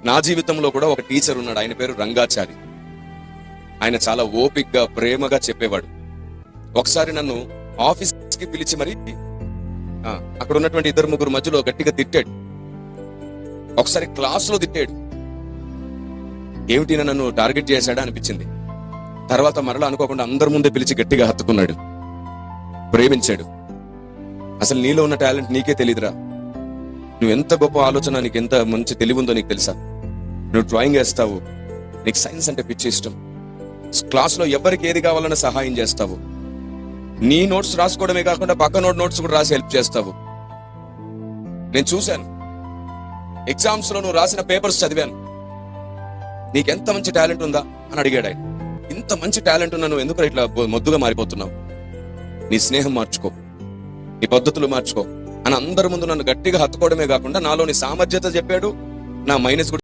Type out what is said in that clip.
నా జీవితంలో కూడా ఒక టీచర్ ఉన్నాడు, ఆయన పేరు రంగాచారి. ఆయన చాలా ఓపిక్గా ప్రేమగా చెప్పేవాడు. ఒకసారి నన్ను ఆఫీస్కి పిలిచి మరి అక్కడ ఉన్నటువంటి 2-3 మధ్యలో గట్టిగా తిట్టాడు. ఒకసారి క్లాస్లో తిట్టాడు. ఏమిటి నన్ను టార్గెట్ చేశాడా అనిపించింది. తర్వాత మరలా అనుకోకుండా అందరి ముందే పిలిచి గట్టిగా హత్తుకున్నాడు, ప్రేమించాడు. అసలు నీలో ఉన్న టాలెంట్ నీకే తెలియదురా, నువ్వు ఎంత గొప్ప ఆలోచన, నీకు ఎంత మంచి తెలివి ఉందో నీకు తెలుసా, నువ్వు డ్రాయింగ్ వేస్తావు, నీకు సైన్స్ అంటే పిచ్చి ఇష్టం, క్లాస్లో ఎవరికి ఏది కావాలన్నా సహాయం చేస్తావు, నీ నోట్స్ రాసుకోవడమే కాకుండా పక్క నోట్స్ కూడా రాసి హెల్ప్ చేస్తావు. నేను చూశాను, ఎగ్జామ్స్ లో నువ్వు రాసిన పేపర్స్ చదివాను, నీకెంత మంచి టాలెంట్ ఉందా అని అడిగాడు ఆయన. ఇంత మంచి టాలెంట్ ఉన్నా నువ్వు ఎందుకు ఇట్లా మొద్దుగా మారిపోతున్నావు, నీ స్నేహం మార్చుకో, నీ పద్ధతులు మార్చుకో అని అందరి ముందు నన్ను గట్టిగా హత్తుకోవడమే కాకుండా నాలోని సామర్థ్యత చెప్పాడు, నా మైనస్